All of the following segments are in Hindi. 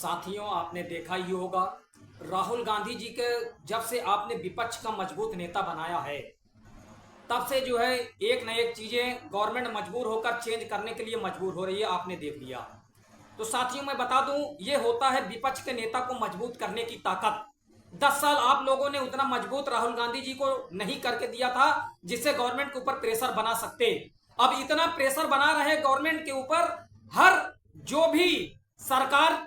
साथियों, आपने देखा ही होगा, राहुल गांधी जी के जब से आपने विपक्ष का मजबूत नेता बनाया है, तब से जो है एक न एक चीजें गवर्नमेंट मजबूर होकर चेंज करने के लिए मजबूर हो रही है। आपने देख लिया। तो साथियों, मैं बता दूं, ये होता है विपक्ष के नेता को मजबूत करने की ताकत। 10 साल आप लोगों ने उतना मजबूत राहुल गांधी जी को नहीं करके दिया था जिससे गवर्नमेंट के ऊपर प्रेशर बना सकते। अब इतना प्रेशर बना रहे गवर्नमेंट के ऊपर। हर जो भी सरकार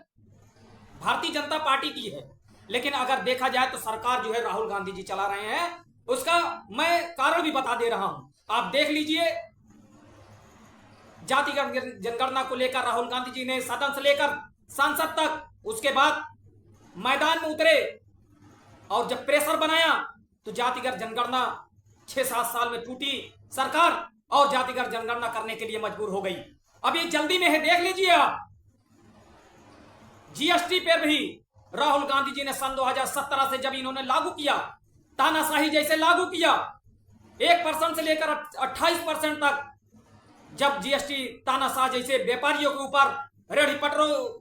भारतीय जनता पार्टी की है, लेकिन अगर देखा जाए तो सरकार जो है राहुल गांधी जी चला रहे हैं। उसका मैं कारण भी बता दे रहा हूं। आप देख लीजिए, जातिगत जनगणना को लेकर राहुल गांधी जी ने सदन से लेकर संसद तक, उसके बाद मैदान में उतरे और जब प्रेशर बनाया तो जातिगत जनगणना 6-7 साल में टूटी सरकार और जातिगत जनगणना करने के लिए मजबूर हो गई। अभी जल्दी में है, देख लीजिए आप, जीएसटी पे भी राहुल गांधी जी ने सन 2017 से जब इन्होंने लागू किया, तानाशाही जैसे लागू किया, 1% से लेकर 28% तक, जब जीएसटी तानाशाह जैसे व्यापारियों के ऊपर, रेहड़ी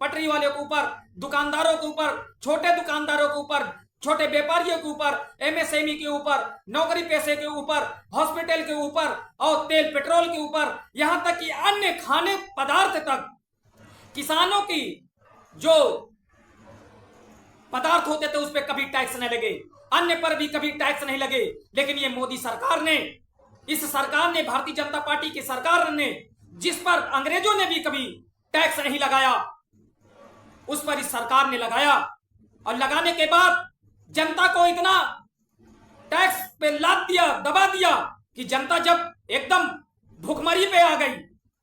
पटरी वाले के ऊपर, दुकानदारों के ऊपर, छोटे दुकानदारों के ऊपर, छोटे व्यापारियों के ऊपर, एमएसएमई के ऊपर, नौकरी पेशे के ऊपर, हॉस्पिटल के ऊपर और तेल पेट्रोल के ऊपर, यहां तक कि अन्य खाने पदार्थ तक, किसानों की जो पदार्थ होते थे उस पर कभी टैक्स नहीं लगे, अन्य पर भी कभी टैक्स नहीं लगे। लेकिन ये मोदी सरकार ने, इस सरकार ने, भारतीय जनता पार्टी की सरकार ने, जिस पर अंग्रेजों ने भी कभी टैक्स नहीं लगाया, उस पर इस सरकार ने लगाया। और लगाने के बाद जनता को इतना टैक्स पे लाद दिया, दबा दिया कि जनता जब एकदम भूखमरी पे आ गई,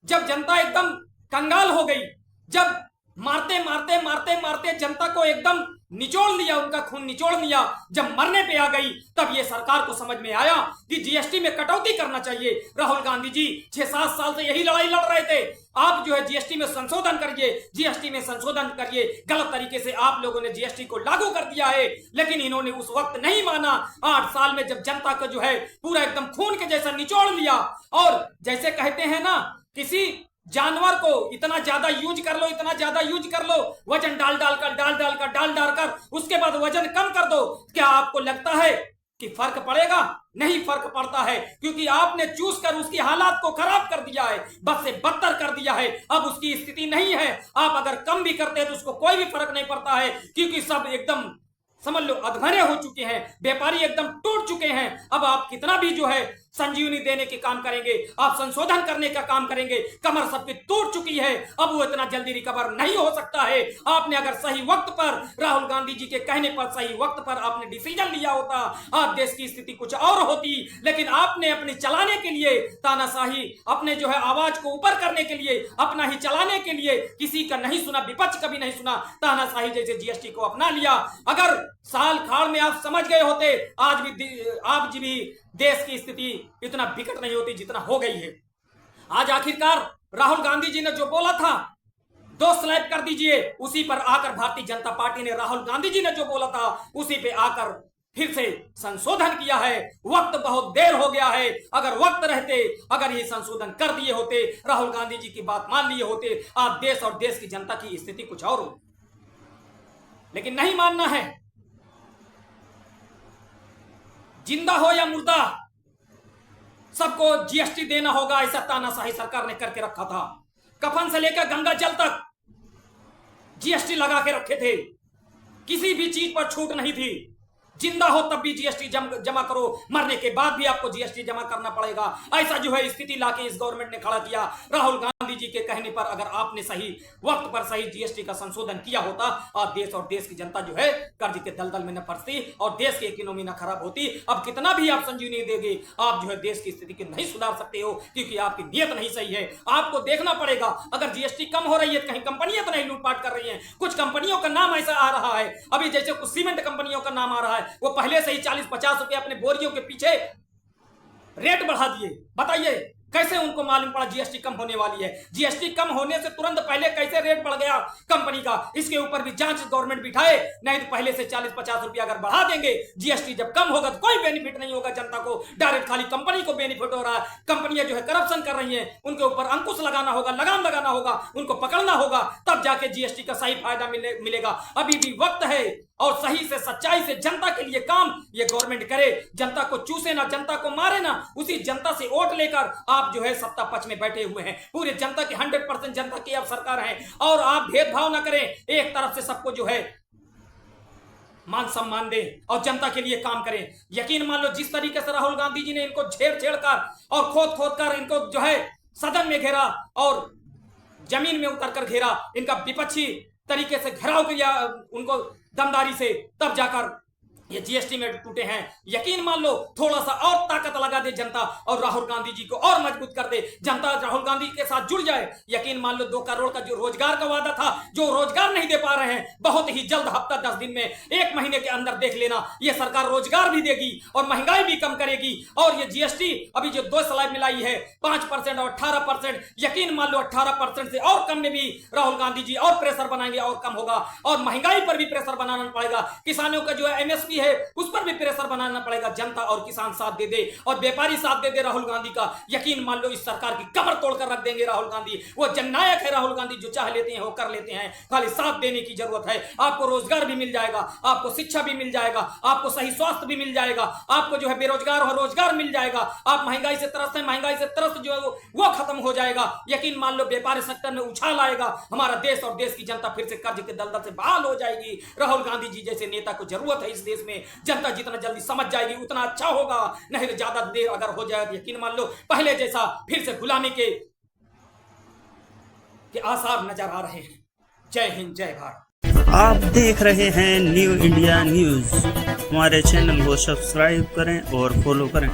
जब जनता एकदम कंगाल हो गई, जब मारते मारते मारते मारते जनता को एकदम निचोड़ लिया, उनका खून निचोड़ लिया, जब मरने पे आ गई, तब ये सरकार को समझ में आया कि जीएसटी में कटौती करना चाहिए। राहुल गांधी जी 6-7 साल से यही लड़ाई लड़ रहे थे, आप जो है जीएसटी में संशोधन करिए, जीएसटी में संशोधन करिए। गलत तरीके से आप लोगों ने जीएसटी को लागू कर दिया है, लेकिन इन्होंने उस वक्त नहीं माना। 8 साल में जब जनता को जो है पूरा एकदम खून के जैसा निचोड़ लिया, और जैसे कहते हैं ना, किसी जानवर को इतना ज्यादा यूज कर लो, इतना ज्यादा यूज कर लो, वजन डाल डालकर उसके बाद वजन कम कर दो, क्या आपको लगता है कि फर्क पड़ेगा? नहीं फर्क पड़ता है, क्योंकि आपने चूस कर उसकी हालात को खराब कर दिया है, बद से बदतर कर दिया है। अब उसकी स्थिति नहीं है। आप अगर कम भी करते हैं तो उसको कोई भी फर्क नहीं पड़ता है, क्योंकि सब एकदम समझ लो अधमरे हो चुके हैं, व्यापारी एकदम टूट चुके हैं। अब आप कितना भी जो है संजीवनी देने के काम करेंगे, आप संशोधन करने का काम करेंगे, कमर सबकी टूट चुकी है, अब वो इतना जल्दी रिकवर नहीं हो सकता है। आपने अगर सही वक्त पर, राहुल गांधी जी के कहने पर सही वक्त पर आपने डिसीजन लिया होता, आज देश की स्थिति कुछ और होती। लेकिन आपने अपने चलाने के लिए तानाशाही, अपने जो है आवाज को ऊपर करने के लिए, अपना ही चलाने के लिए किसी का नहीं सुना, विपक्ष का भी नहीं सुना, तानाशाही जैसे जीएसटी को अपना लिया। अगर साल खाड़ में आप समझ गए होते, आज भी देश की स्थिति इतना विकट नहीं होती जितना हो गई है। आज आखिरकार राहुल गांधी जी ने जो बोला था, 2 स्लैब कर दीजिए, उसी पर आकर भारतीय जनता पार्टी ने, राहुल गांधी जी ने जो बोला था उसी पे आकर फिर से संशोधन किया है। वक्त बहुत देर हो गया है। अगर वक्त रहते, अगर ये संशोधन कर दिए होते, राहुल गांधी जी की बात मान लिए होते, आज देश और देश की जनता की स्थिति कुछ और हो। लेकिन नहीं मानना है। जिंदा हो या मुर्दा, सबको जीएसटी देना होगा, ऐसा तानाशाही सरकार ने करके रखा था। कफन से लेकर गंगा जल तक जीएसटी लगा के रखे थे, किसी भी चीज पर छूट नहीं थी। जिंदा हो तब भी जीएसटी जमा करो, मरने के बाद भी आपको जीएसटी जमा करना पड़ेगा। ऐसा जो है स्थिति लाके इस गवर्नमेंट ने खड़ा किया। राहुल गांधी जी के कहने पर अगर आपने सही वक्त पर सही जीएसटी का संशोधन किया होता, और देश और देश की जनता जो है कर्ज के दलदल में न फंसती और देश की इकोनॉमी न खराब होती। अब कितना भी आप संजीवनी देंगे, आप जो है देश की स्थिति को नहीं सुधार सकते हो, क्योंकि आपकी नीयत नहीं सही है। आपको देखना पड़ेगा, अगर जीएसटी कम हो रही है, कहीं कंपनियां तो नहीं लूटपाट कर रही हैं। कुछ कंपनियों का नाम ऐसा आ रहा है, अभी जैसे कुछ सीमेंट कंपनियों का नाम आ रहा है, वो पहले से ही 40-50 रुपए अपने बोरियों के पीछे रेट बढ़ा दिए। बताइए, कैसे उनको मालूम पड़ा जीएसटी कम होने वाली है? जीएसटी कम होने से तुरंत पहले कैसे रेट बढ़ गया कंपनी का? इसके ऊपर भी जांच गवर्नमेंट बिठाए, नहीं तो पहले से 40-50 रुपया अगर बढ़ा देंगे, जीएसटी जब कम होगा तो कोई बेनिफिट नहीं होगा जनता को, डायरेक्ट खाली कंपनी को बेनिफिट हो रहा है। कंपनियां जो है करप्शन कर रही हैं, उनके ऊपर अंकुश लगाना होगा, लगाम लगाना होगा, उनको पकड़ना होगा, तब जाके जीएसटी का सही फायदा मिलेगा। अभी भी वक्त है और सही से सच्चाई से जनता के लिए काम ये गवर्नमेंट करे। जनता को चूसे ना, जनता को मारे ना, उसी जनता से वोट लेकर आप जो है सत्ता पक्ष में बैठे हुए हैं। पूरे जनता की 100% जनता की अब सरकार है और आप भेदभाव ना करें, एक तरफ से सबको जो है मान सम्मान दें और जनता के लिए काम करें। यकीन मान लो जिस तरीके से राहुल गांधी जी ने इनको छेड़ कर और खोद कर इनको जो है सदन में घेरा और जमीन में उतर कर घेरा, इनका विपक्षी तरीके से घेराव किया उनको दमदारी से, तब जाकर ये जीएसटी में टूटे हैं। यकीन मान लो थोड़ा सा और ताकत लगा दे जनता और राहुल गांधी जी को और मजबूत कर दे, जनता राहुल गांधी के साथ जुड़ जाए। यकीन मान लो 2 करोड़ का जो रोजगार का वादा था, जो रोजगार नहीं दे पा रहे हैं, बहुत ही जल्द हफ्ता 10 दिन में 1 महीने के अंदर देख लेना, ये सरकार रोजगार भी देगी और महंगाई भी कम करेगी। और ये जीएसटी अभी जो 2 स्लैब मिलाई है 5% और 18%, यकीन मान लो 18% से और कम में भी राहुल गांधी जी और प्रेशर बनाएंगे और कम होगा और महंगाई पर भी प्रेशर बनाना पड़ेगा। किसानों का जो है एमएसपी है उस पर भी प्रेशर बनाना पड़ेगा। जनता और किसान साथ दे दे और व्यापारी साथ दे दे राहुल गांधी का, यकीन मान लो इस सरकार की कमर तोड़कर रख देंगे राहुल गांधी। वो जननायक है राहुल गांधी, जो चाह लेते हैं वो कर लेते हैं, खाली साथ देने की जरूरत है। आपको रोजगार भी मिल जाएगा, आपको शिक्षा भी मिल जाएगा, आपको सही स्वास्थ्य भी मिल जाएगा, आपको जो है बेरोजगार हो रोजगार मिल जाएगा, आप महंगाई से त्रस्त हैं, महंगाई से त्रस्त जो है वो खत्म हो जाएगा। यकीन मान लो व्यापारी सेक्टर में उछाल आएगा, हमारा देश और देश की जनता फिर से कर्ज के दलदल से बहाल हो जाएगी। राहुल गांधी जी जैसे नेता को जरूरत है इस देश में। जनता जितना जल्दी समझ जाएगी उतना अच्छा होगा, नहीं तो ज्यादा देर अगर हो जाए तो यकीन मान लो पहले जैसा फिर से गुलामी के आसार नजर आ रहे हैं। जय हिंद, जय भारत। आप देख रहे हैं न्यू इंडिया न्यूज़। हमारे चैनल को सब्सक्राइब करें और फॉलो करें।